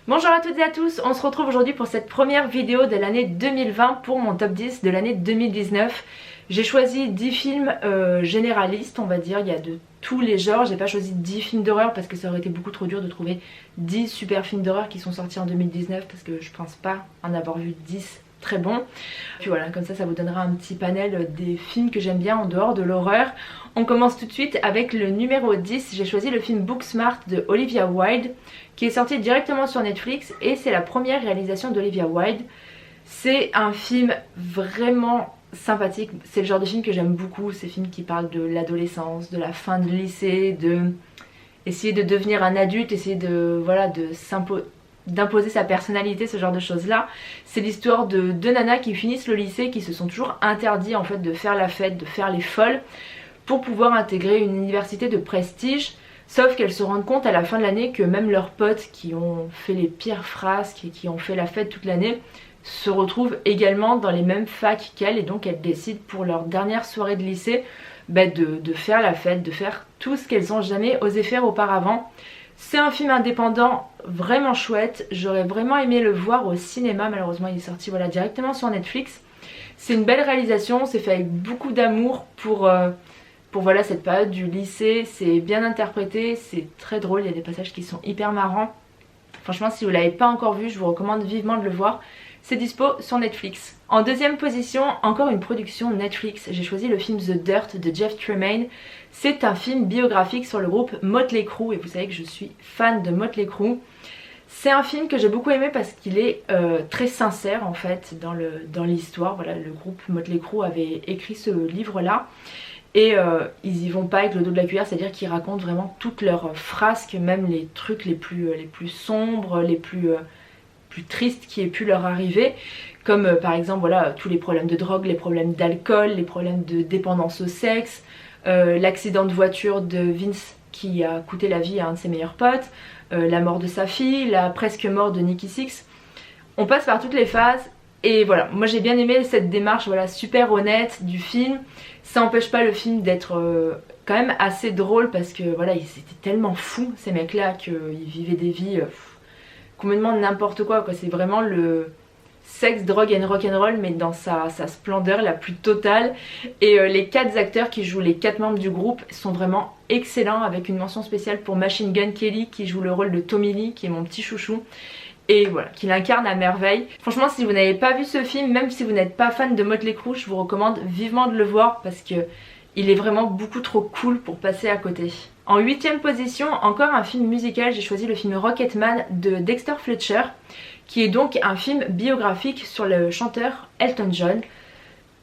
Bonjour à toutes et à tous, on se retrouve aujourd'hui pour cette première vidéo de l'année 2020 pour mon top 10 de l'année 2019. J'ai choisi 10 films généralistes, on va dire, il y a de tous les genres. J'ai pas choisi 10 films d'horreur parce que ça aurait été beaucoup trop dur de trouver 10 super films d'horreur qui sont sortis en 2019 parce que je pense pas en avoir vu 10 très bons. Puis voilà, comme ça vous donnera un petit panel des films que j'aime bien en dehors de l'horreur. On commence tout de suite avec le numéro 10, j'ai choisi le film Booksmart de Olivia Wilde qui est sorti directement sur Netflix et c'est la première réalisation d'Olivia Wilde. C'est un film vraiment sympathique, c'est le genre de film que j'aime beaucoup, ces films qui parlent de l'adolescence, de la fin de lycée, de essayer de devenir un adulte, essayer de d'imposer sa personnalité, ce genre de choses là. C'est l'histoire de deux nanas qui finissent le lycée, qui se sont toujours interdits en fait de faire la fête, de faire les folles pour pouvoir intégrer une université de prestige. Sauf qu'elles se rendent compte à la fin de l'année que même leurs potes qui ont fait les pires frasques et qui ont fait la fête toute l'année se retrouvent également dans les mêmes facs qu'elles, et donc elles décident pour leur dernière soirée de lycée de faire la fête, de faire tout ce qu'elles n'ont jamais osé faire auparavant. C'est un film indépendant vraiment chouette, j'aurais vraiment aimé le voir au cinéma, malheureusement il est sorti directement sur Netflix. C'est une belle réalisation, c'est fait avec beaucoup d'amour pour cette période du lycée, c'est bien interprété, c'est très drôle, il y a des passages qui sont hyper marrants. Franchement si vous l'avez pas encore vu, je vous recommande vivement de le voir. C'est dispo sur Netflix. En deuxième position, encore une production Netflix, j'ai choisi le film The Dirt de Jeff Tremaine. C'est un film biographique sur le groupe Motley Crue et vous savez que je suis fan de Motley Crue. C'est un film que j'ai beaucoup aimé parce qu'il est très sincère en fait dans l'histoire. Voilà, le groupe Motley Crue avait écrit ce livre là. Et ils y vont pas avec le dos de la cuillère, c'est-à-dire qu'ils racontent vraiment toutes leurs frasques, même les trucs les plus sombres, les plus tristes qui aient pu leur arriver. Comme par exemple tous les problèmes de drogue, les problèmes d'alcool, les problèmes de dépendance au sexe, l'accident de voiture de Vince qui a coûté la vie à un de ses meilleurs potes, la mort de sa fille, la presque mort de Nikki Sixx. On passe par toutes les phases. Et voilà, moi j'ai bien aimé cette démarche super honnête du film. Ça n'empêche pas le film d'être quand même assez drôle parce que ils étaient tellement fous ces mecs là qu'ils vivaient des vies complètement n'importe quoi. C'est vraiment le sexe, drogue and rock'n'roll mais dans sa splendeur la plus totale. Et les 4 acteurs qui jouent les 4 membres du groupe sont vraiment excellents, avec une mention spéciale pour Machine Gun Kelly qui joue le rôle de Tommy Lee, qui est mon petit chouchou. Et voilà, qu'il incarne à merveille. Franchement si vous n'avez pas vu ce film, même si vous n'êtes pas fan de Motley Crue, je vous recommande vivement de le voir parce que il est vraiment beaucoup trop cool pour passer à côté. En 8ème position, encore un film musical, j'ai choisi le film Rocketman de Dexter Fletcher, qui est donc un film biographique sur le chanteur Elton John.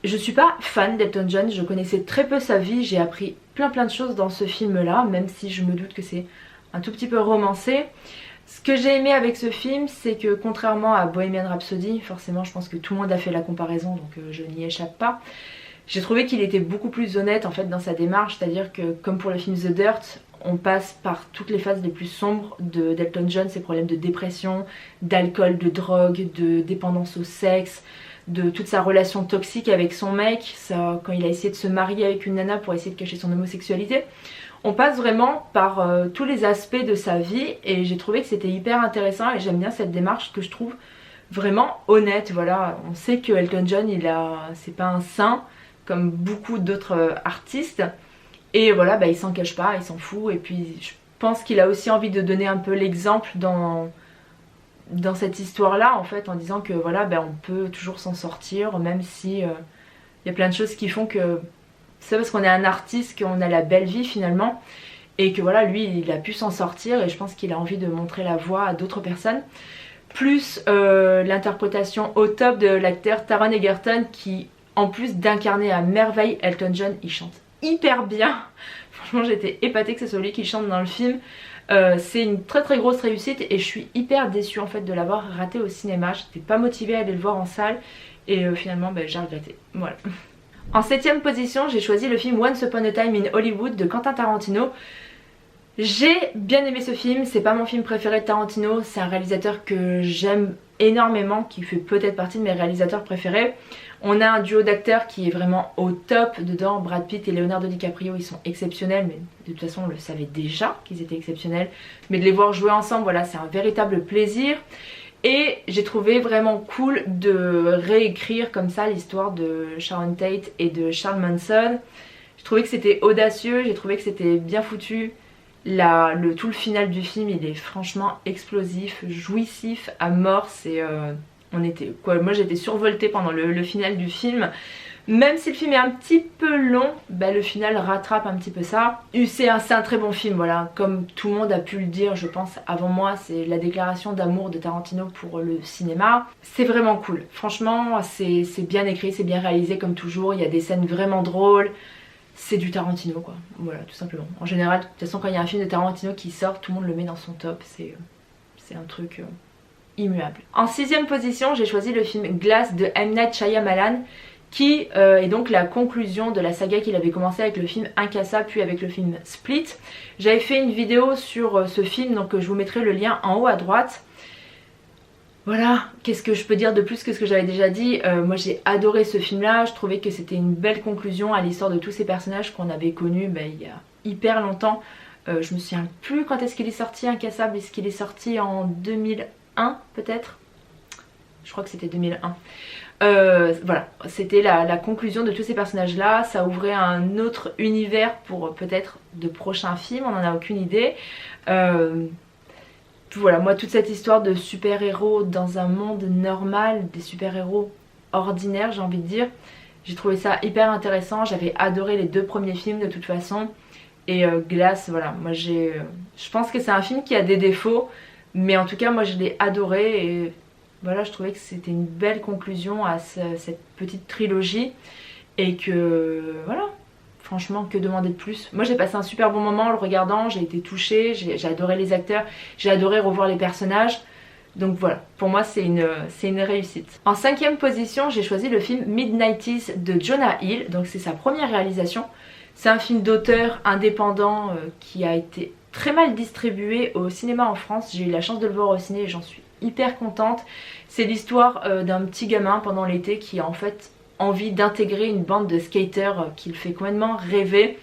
Je suis pas fan d'Elton John, je connaissais très peu sa vie, j'ai appris plein de choses dans ce film là, même si je me doute que c'est un tout petit peu romancé. Ce que j'ai aimé avec ce film, c'est que contrairement à Bohemian Rhapsody, forcément je pense que tout le monde a fait la comparaison donc je n'y échappe pas, j'ai trouvé qu'il était beaucoup plus honnête en fait dans sa démarche, c'est-à-dire que comme pour le film The Dirt, on passe par toutes les phases les plus sombres d'Elton John, ses problèmes de dépression, d'alcool, de drogue, de dépendance au sexe, de toute sa relation toxique avec son mec, quand il a essayé de se marier avec une nana pour essayer de cacher son homosexualité. On passe vraiment par tous les aspects de sa vie et j'ai trouvé que c'était hyper intéressant et j'aime bien cette démarche que je trouve vraiment honnête. Voilà, on sait que Elton John c'est pas un saint comme beaucoup d'autres artistes et voilà, il s'en cache pas, il s'en fout, et puis je pense qu'il a aussi envie de donner un peu l'exemple dans cette histoire là en fait, en disant que on peut toujours s'en sortir même si il y a plein de choses qui font que c'est parce qu'on est un artiste qu'on a la belle vie finalement, et que lui il a pu s'en sortir, et je pense qu'il a envie de montrer la voie à d'autres personnes. Plus l'interprétation au top de l'acteur Taron Egerton qui, en plus d'incarner à merveille Elton John, il chante hyper bien. Franchement j'étais épatée que c'est celui qui chante dans le film. C'est une très grosse réussite et je suis hyper déçue en fait de l'avoir raté au cinéma. J'étais pas motivée à aller le voir en salle et finalement j'ai regretté. Voilà. En 7ème position, j'ai choisi le film Once Upon a Time in Hollywood de Quentin Tarantino. J'ai bien aimé ce film, c'est pas mon film préféré de Tarantino, c'est un réalisateur que j'aime énormément, qui fait peut-être partie de mes réalisateurs préférés. On a un duo d'acteurs qui est vraiment au top dedans, Brad Pitt et Leonardo DiCaprio, ils sont exceptionnels, mais de toute façon on le savait déjà qu'ils étaient exceptionnels. Mais de les voir jouer ensemble, voilà, c'est un véritable plaisir. Et j'ai trouvé vraiment cool de réécrire comme ça l'histoire de Sharon Tate et de Charles Manson. J'ai trouvé que c'était audacieux, j'ai trouvé que c'était bien foutu. Tout le final du film il est franchement explosif, jouissif à mort. Moi j'étais survoltée pendant le final du film. Même si le film est un petit peu long, bah, le final rattrape un petit peu ça. C'est un très bon film, voilà. Comme tout le monde a pu le dire, je pense, avant moi, c'est la déclaration d'amour de Tarantino pour le cinéma. C'est vraiment cool. Franchement, c'est bien écrit, c'est bien réalisé comme toujours. Il y a des scènes vraiment drôles. C'est du Tarantino quoi, voilà tout simplement. En général, de toute façon quand il y a un film de Tarantino qui sort, tout le monde le met dans son top, c'est un truc immuable. En 6ème position, j'ai choisi le film Glass de M. Night Shyamalan, qui est donc la conclusion de la saga qu'il avait commencé avec le film Incassable puis avec le film Split. J'avais fait une vidéo sur ce film, donc je vous mettrai le lien en haut à droite. Voilà, qu'est-ce que je peux dire de plus que ce que j'avais déjà dit. Moi j'ai adoré ce film là, je trouvais que c'était une belle conclusion à l'histoire de tous ces personnages qu'on avait connus il y a hyper longtemps. Je me souviens plus quand est-ce qu'il est sorti Incassable, est-ce qu'il est sorti en 2001 peut-être? Je crois que c'était 2001. Voilà, c'était la conclusion de tous ces personnages là, ça ouvrait un autre univers pour peut-être de prochains films, on n'en a aucune idée. Voilà, moi toute cette histoire de super-héros dans un monde normal, des super-héros ordinaires j'ai envie de dire, j'ai trouvé ça hyper intéressant, j'avais adoré les 2 premiers films de toute façon. Et Glass, voilà, moi je pense que c'est un film qui a des défauts, mais en tout cas moi je l'ai adoré et voilà, je trouvais que c'était une belle conclusion à cette petite trilogie et que voilà. Franchement, que demander de plus? Moi j'ai passé un super bon moment en le regardant, j'ai été touchée, j'ai adoré les acteurs, j'ai adoré revoir les personnages. Donc voilà, pour moi c'est une réussite. En 5ème position, j'ai choisi le film Mid-90s de Jonah Hill, donc c'est sa première réalisation. C'est un film d'auteur indépendant qui a été très mal distribué au cinéma en France. J'ai eu la chance de le voir au ciné et j'en suis hyper contente. C'est l'histoire d'un petit gamin pendant l'été qui a en fait envie d'intégrer une bande de skaters qui le fait complètement rêver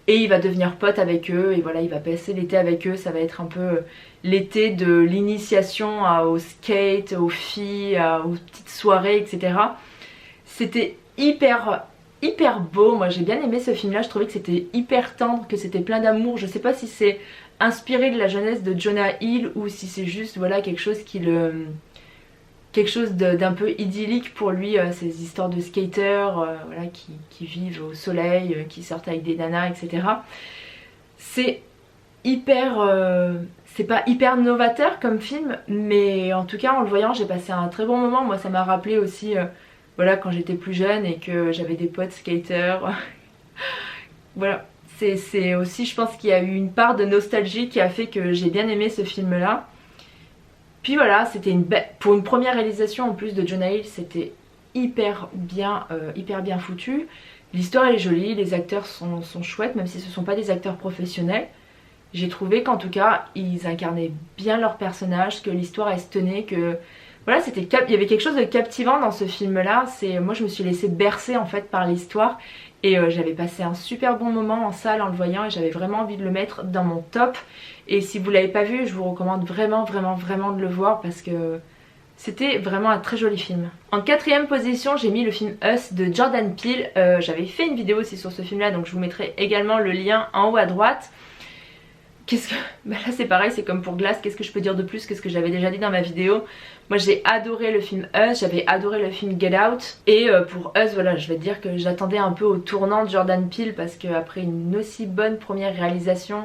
et il va devenir pote avec eux et voilà, il va passer l'été avec eux. Ça va être un peu l'été de l'initiation au skate, aux filles, aux petites soirées, etc. C'était hyper beau, moi j'ai bien aimé ce film là, je trouvais que c'était hyper tendre, que c'était plein d'amour. Je sais pas si c'est inspiré de la jeunesse de Jonah Hill ou si c'est juste voilà quelque chose d'un peu idyllique pour lui, ces histoires de skaters voilà, qui vivent au soleil, qui sortent avec des nanas, etc. C'est c'est pas hyper novateur comme film, mais en tout cas en le voyant j'ai passé un très bon moment. Moi ça m'a rappelé aussi voilà, quand j'étais plus jeune et que j'avais des potes skaters. Voilà, c'est aussi je pense qu'il y a eu une part de nostalgie qui a fait que j'ai bien aimé ce film là. Puis voilà, c'était pour une première réalisation en plus de Jonah Hill, c'était hyper bien foutu. L'histoire est jolie, les acteurs sont chouettes, même si ce ne sont pas des acteurs professionnels. J'ai trouvé qu'en tout cas, ils incarnaient bien leur personnage, que l'histoire elle se tenait, que voilà, il y avait quelque chose de captivant dans ce film-là. Moi, je me suis laissée bercer en fait par l'histoire et j'avais passé un super bon moment en salle en le voyant et j'avais vraiment envie de le mettre dans mon top. Et si vous l'avez pas vu, je vous recommande vraiment de le voir parce que c'était vraiment un très joli film. En 4ème position, j'ai mis le film Us de Jordan Peele. J'avais fait une vidéo aussi sur ce film-là, donc je vous mettrai également le lien en haut à droite. Bah là c'est pareil, c'est comme pour Glass, qu'est-ce que je peux dire de plus que ce que j'avais déjà dit dans ma vidéo. Moi j'ai adoré le film Us, j'avais adoré le film Get Out. Et pour Us, voilà, je vais dire que j'attendais un peu au tournant de Jordan Peele parce qu'après une aussi bonne première réalisation,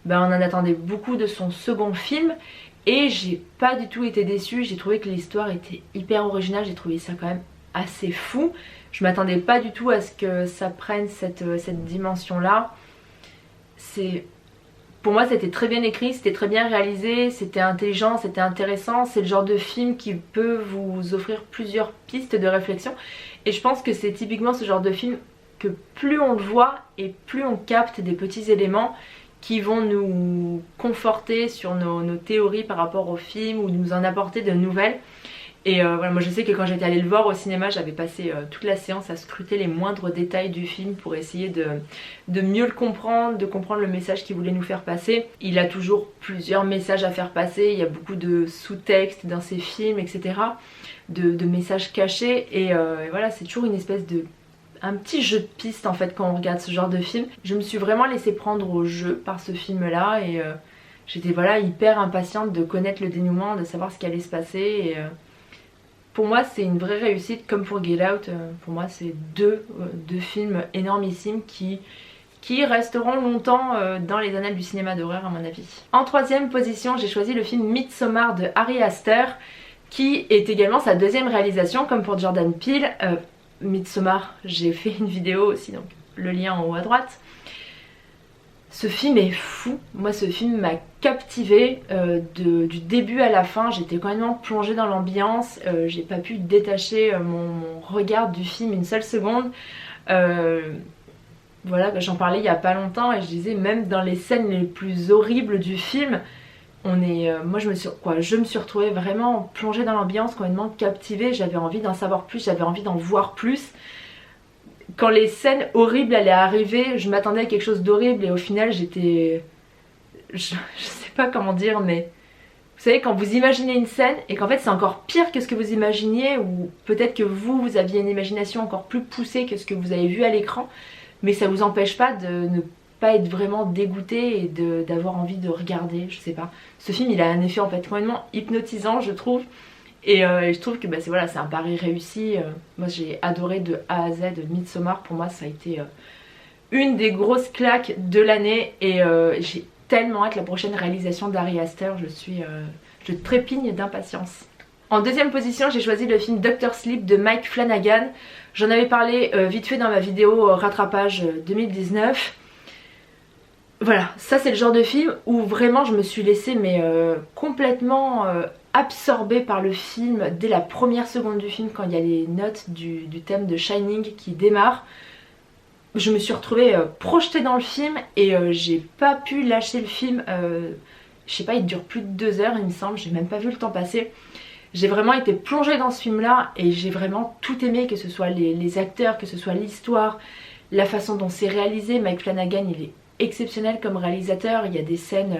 ben on en attendait beaucoup de son second film. Et j'ai pas du tout été déçue, j'ai trouvé que l'histoire était hyper originale, j'ai trouvé ça quand même assez fou. Je m'attendais pas du tout à ce que ça prenne cette dimension là. Pour moi c'était très bien écrit, c'était très bien réalisé, c'était intelligent, c'était intéressant. C'est le genre de film qui peut vous offrir plusieurs pistes de réflexion. Et je pense que c'est typiquement ce genre de film que plus on le voit et plus on capte des petits éléments qui vont nous conforter sur nos théories par rapport au film ou nous en apporter de nouvelles. Et voilà, moi je sais que quand j'étais allée le voir au cinéma, j'avais passé toute la séance à scruter les moindres détails du film pour essayer de mieux le comprendre, de comprendre le message qu'il voulait nous faire passer. Il a toujours plusieurs messages à faire passer, il y a beaucoup de sous-textes dans ses films, etc. De messages cachés et voilà, c'est toujours une espèce de... un petit jeu de piste en fait quand on regarde ce genre de film. Je me suis vraiment laissée prendre au jeu par ce film là et j'étais voilà hyper impatiente de connaître le dénouement, de savoir ce qui allait se passer et pour moi c'est une vraie réussite comme pour Get Out. Pour moi c'est deux films énormissimes qui resteront longtemps dans les annales du cinéma d'horreur à mon avis. En troisième position j'ai choisi le film Midsommar de Ari Aster qui est également sa deuxième réalisation comme pour Jordan Peele. Midsommar, j'ai fait une vidéo aussi, donc le lien en haut à droite. Ce film est fou, moi ce film m'a captivée du début à la fin, j'étais complètement plongée dans l'ambiance, j'ai pas pu détacher mon regard du film une seule seconde. Voilà, j'en parlais il y a pas longtemps et je disais même dans les scènes les plus horribles du film, moi je me suis retrouvée vraiment plongée dans l'ambiance, complètement captivée, j'avais envie d'en savoir plus, j'avais envie d'en voir plus. Quand les scènes horribles allaient arriver, je m'attendais à quelque chose d'horrible et au final j'étais... Je sais pas comment dire mais... Vous savez quand vous imaginez une scène et qu'en fait c'est encore pire que ce que vous imaginiez ou peut-être que vous aviez une imagination encore plus poussée que ce que vous avez vu à l'écran mais ça vous empêche pas de ne pas être vraiment dégoûté et d'avoir envie de regarder, je sais pas. Ce film il a un effet en fait complètement hypnotisant je trouve et je trouve que c'est un pari réussi. Moi j'ai adoré de A à Z Midsommar, pour moi ça a été une des grosses claques de l'année et j'ai tellement hâte la prochaine réalisation d'Ari Aster, je trépigne d'impatience. En deuxième position j'ai choisi le film Dr. Sleep de Mike Flanagan. J'en avais parlé vite fait dans ma vidéo rattrapage 2019. Voilà, ça c'est le genre de film où vraiment je me suis laissée complètement absorbée par le film dès la première seconde du film quand il y a les notes du thème de Shining qui démarrent. Je me suis retrouvée projetée dans le film et j'ai pas pu lâcher le film. Je sais pas, il dure plus de 2 heures il me semble, j'ai même pas vu le temps passer. J'ai vraiment été plongée dans ce film là et j'ai vraiment tout aimé, que ce soit les acteurs, que ce soit l'histoire, la façon dont c'est réalisé. Mike Flanagan il est exceptionnel comme réalisateur, il y a des scènes,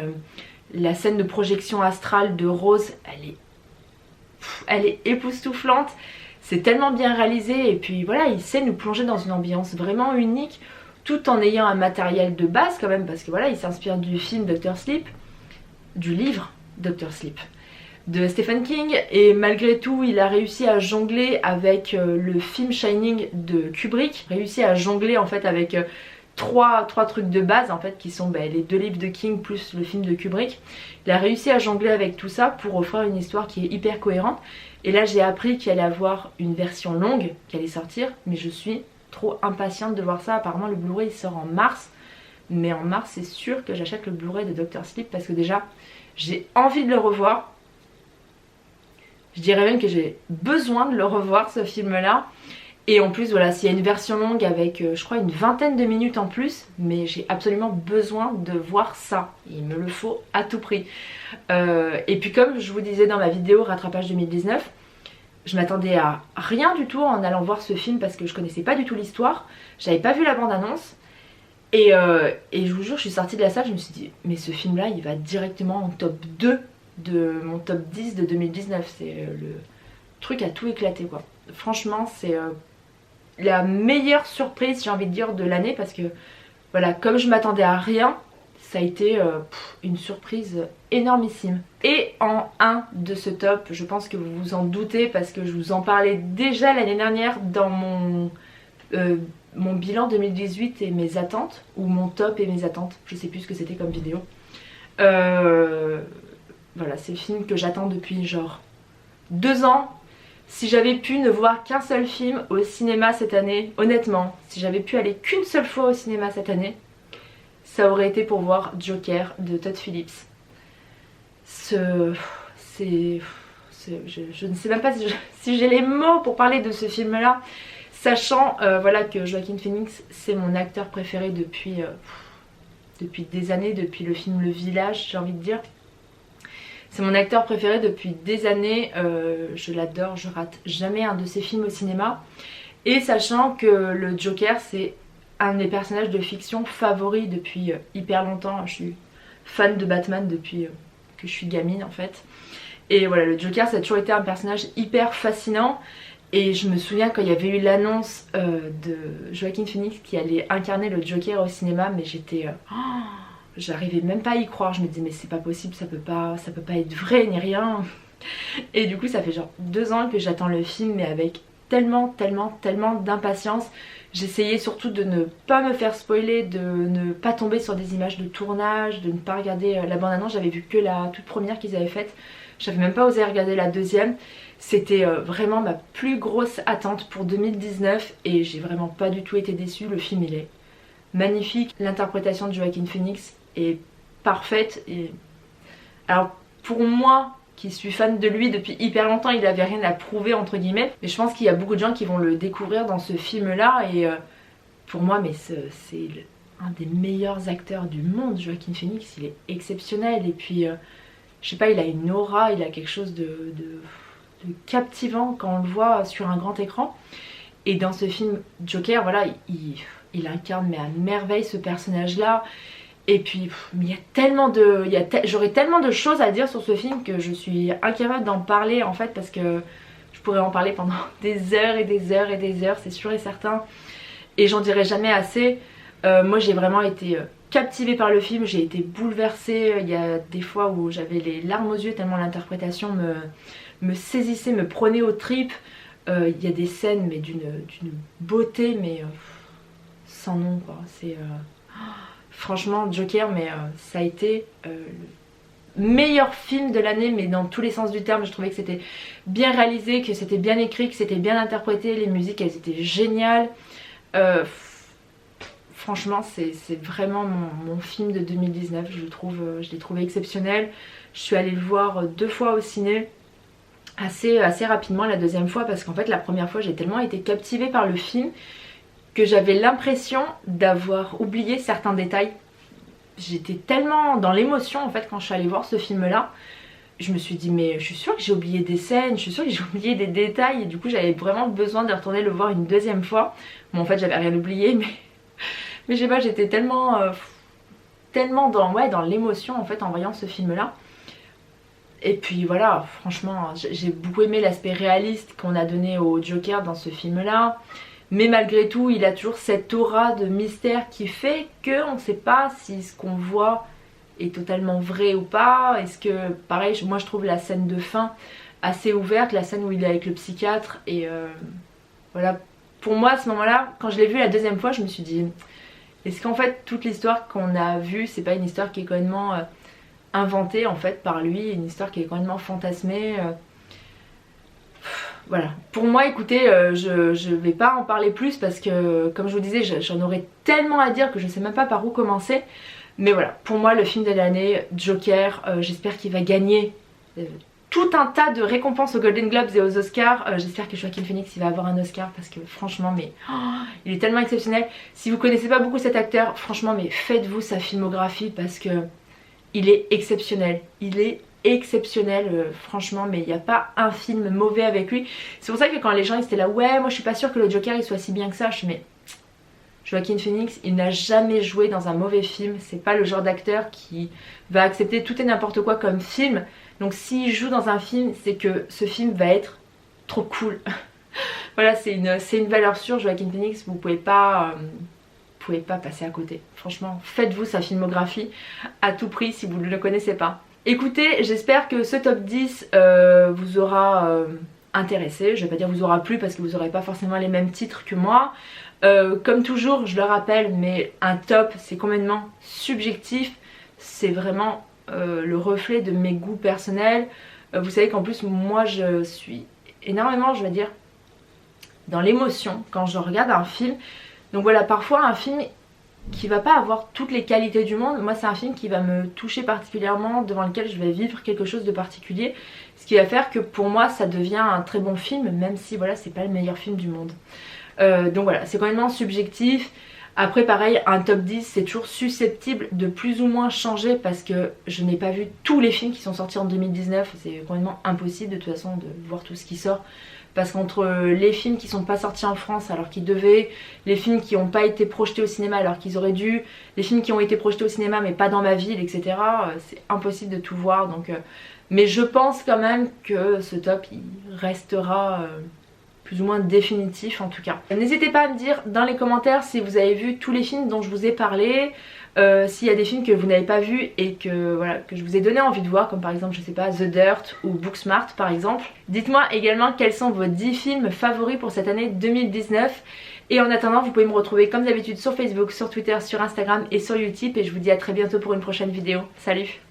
la scène de projection astrale de Rose, elle est époustouflante, c'est tellement bien réalisé et puis voilà, il sait nous plonger dans une ambiance vraiment unique tout en ayant un matériel de base quand même parce que voilà, il s'inspire du film Dr. Sleep, du livre Dr. Sleep de Stephen King et malgré tout il a réussi à jongler avec le film Shining de Kubrick, réussi à jongler en fait avec trois trucs de base en fait qui sont les 2 livres de King plus le film de Kubrick. Il a réussi à jongler avec tout ça pour offrir une histoire qui est hyper cohérente et là j'ai appris qu'il allait avoir une version longue qui allait sortir mais je suis trop impatiente de voir ça. Apparemment le Blu-ray sort en mars mais en mars c'est sûr que j'achète le Blu-ray de Dr. Sleep parce que déjà j'ai envie de le revoir. Je dirais même que j'ai besoin de le revoir ce film là. Et en plus voilà, s'il y a une version longue avec je crois une vingtaine de minutes en plus, mais j'ai absolument besoin de voir ça, il me le faut à tout prix. Et puis comme je vous disais dans ma vidéo rattrapage 2019, je m'attendais à rien du tout en allant voir ce film parce que je connaissais pas du tout l'histoire, j'avais pas vu la bande annonce et je vous jure je suis sortie de la salle, je me suis dit mais ce film là il va directement en top 2 de mon top 10 de 2019, c'est le truc à tout éclater quoi. Franchement c'est la meilleure surprise j'ai envie de dire de l'année parce que voilà, comme je m'attendais à rien, ça a été une surprise énormissime. Et en 1 de ce top, je pense que vous vous en doutez parce que je vous en parlais déjà l'année dernière dans mon bilan 2018 et mes attentes, ou mon top et mes attentes, je sais plus ce que c'était comme vidéo. Voilà, c'est le film que j'attends depuis genre 2 ans. Si j'avais pu ne voir qu'un seul film au cinéma cette année, honnêtement, si j'avais pu aller qu'une seule fois au cinéma cette année, ça aurait été pour voir Joker de Todd Phillips. Je ne sais même pas si j'ai les mots pour parler de ce film là, sachant voilà, que Joaquin Phoenix c'est mon acteur préféré depuis depuis des années, depuis le film Le Village, j'ai envie de dire. C'est mon acteur préféré depuis des années, je l'adore, je rate jamais un de ses films au cinéma. Et sachant que le Joker c'est un de mes personnages de fiction favoris depuis hyper longtemps, je suis fan de Batman depuis que je suis gamine en fait. Et voilà, le Joker ça a toujours été un personnage hyper fascinant. Et je me souviens quand il y avait eu l'annonce de Joaquin Phoenix qui allait incarner le Joker au cinéma, mais j'étais... j'arrivais même pas à y croire, je me disais mais c'est pas possible, ça peut pas être vrai ni rien. Et du coup ça fait genre 2 ans que j'attends le film, mais avec tellement d'impatience. J'essayais surtout de ne pas me faire spoiler, de ne pas tomber sur des images de tournage, de ne pas regarder la bande-annonce. J'avais vu que la toute première qu'ils avaient faite, j'avais même pas osé regarder la deuxième. C'était vraiment ma plus grosse attente pour 2019 et j'ai vraiment pas du tout été déçue. Le film il est magnifique, l'interprétation de Joaquin Phoenix est parfaite. Et... alors pour moi qui suis fan de lui depuis hyper longtemps, il avait rien à prouver entre guillemets, mais je pense qu'il y a beaucoup de gens qui vont le découvrir dans ce film là. Et pour moi mais c'est un des meilleurs acteurs du monde. Joaquin Phoenix il est exceptionnel. Et puis je sais pas, il a une aura, il a quelque chose de captivant quand on le voit sur un grand écran. Et dans ce film Joker, voilà, il incarne mais à merveille ce personnage là. Et puis il y a tellement de... j'aurais tellement de choses à dire sur ce film que je suis incapable d'en parler en fait, parce que je pourrais en parler pendant des heures et des heures et des heures, c'est sûr et certain. Et j'en dirai jamais assez. Moi j'ai vraiment été captivée par le film, j'ai été bouleversée. Il y a des fois où j'avais les larmes aux yeux tellement l'interprétation me saisissait, me prenait aux tripes. Il y a des scènes mais d'une beauté mais sans nom quoi. C'est... franchement Joker, mais ça a été le meilleur film de l'année, mais dans tous les sens du terme. Je trouvais que c'était bien réalisé, que c'était bien écrit, que c'était bien interprété, les musiques elles étaient géniales. Franchement c'est vraiment mon film de 2019, je l'ai trouvé exceptionnel. Je suis allée le voir 2 fois au ciné, assez rapidement la deuxième fois, parce qu'en fait la première fois j'ai tellement été captivée par le film que j'avais l'impression d'avoir oublié certains détails. J'étais tellement dans l'émotion en fait quand je suis allée voir ce film là. Je me suis dit mais je suis sûre que j'ai oublié des scènes, je suis sûre que j'ai oublié des détails. Et du coup j'avais vraiment besoin de retourner le voir une deuxième fois. Bon en fait j'avais rien oublié, mais je sais pas, j'étais tellement dans l'émotion en fait en voyant ce film là. Et puis voilà, franchement j'ai beaucoup aimé l'aspect réaliste qu'on a donné au Joker dans ce film là. Mais malgré tout il a toujours cette aura de mystère qui fait qu'on ne sait pas si ce qu'on voit est totalement vrai ou pas. Est-ce que, pareil, moi je trouve la scène de fin assez ouverte, la scène où il est avec le psychiatre. Et voilà, pour moi à ce moment là, quand je l'ai vu la deuxième fois, je me suis dit est-ce qu'en fait toute l'histoire qu'on a vue c'est pas une histoire qui est complètement inventée en fait par lui, une histoire qui est complètement fantasmée. Voilà, pour moi écoutez, je vais pas en parler plus parce que comme je vous disais j'en aurais tellement à dire que je sais même pas par où commencer. Mais voilà, pour moi le film de l'année, Joker, j'espère qu'il va gagner tout un tas de récompenses aux Golden Globes et aux Oscars. J'espère que Joaquin Phoenix il va avoir un Oscar parce que franchement mais il est tellement exceptionnel. Si vous connaissez pas beaucoup cet acteur, franchement mais faites-vous sa filmographie parce que il est exceptionnel. Il est exceptionnel, franchement, mais il n'y a pas un film mauvais avec lui. C'est pour ça que quand les gens ils étaient là ouais moi je suis pas sûre que le Joker il soit si bien que ça, je suis mais Joaquin Phoenix il n'a jamais joué dans un mauvais film. C'est pas le genre d'acteur qui va accepter tout et n'importe quoi comme film. Donc s'il joue dans un film c'est que ce film va être trop cool. Voilà, c'est une valeur sûre. Joaquin Phoenix, vous pouvez pas passer à côté. Franchement faites-vous sa filmographie à tout prix si vous ne le connaissez pas. Écoutez, j'espère que ce top 10 vous aura intéressé. Je vais pas dire vous aura plu parce que vous n'aurez pas forcément les mêmes titres que moi. Comme toujours, je le rappelle, mais un top c'est complètement subjectif. C'est vraiment le reflet de mes goûts personnels. Vous savez qu'en plus moi je suis énormément, je vais dire, dans l'émotion quand je regarde un film. Donc voilà, parfois un film qui va pas avoir toutes les qualités du monde, moi c'est un film qui va me toucher particulièrement, devant lequel je vais vivre quelque chose de particulier, ce qui va faire que pour moi ça devient un très bon film, même si voilà c'est pas le meilleur film du monde. Donc voilà, c'est complètement subjectif. Après pareil, un top 10 c'est toujours susceptible de plus ou moins changer parce que je n'ai pas vu tous les films qui sont sortis en 2019. C'est complètement impossible de toute façon de voir tout ce qui sort. Parce qu'entre les films qui sont pas sortis en France alors qu'ils devaient, les films qui n'ont pas été projetés au cinéma alors qu'ils auraient dû, les films qui ont été projetés au cinéma mais pas dans ma ville, etc. C'est impossible de tout voir. Donc, mais je pense quand même que ce top il restera plus ou moins définitif en tout cas. N'hésitez pas à me dire dans les commentaires si vous avez vu tous les films dont je vous ai parlé, s'il y a des films que vous n'avez pas vus et que, voilà, que je vous ai donné envie de voir, comme par exemple je sais pas The Dirt ou Booksmart par exemple. Dites-moi également quels sont vos 10 films favoris pour cette année 2019. Et en attendant vous pouvez me retrouver comme d'habitude sur Facebook, sur Twitter, sur Instagram et sur YouTube. Et je vous dis à très bientôt pour une prochaine vidéo. Salut!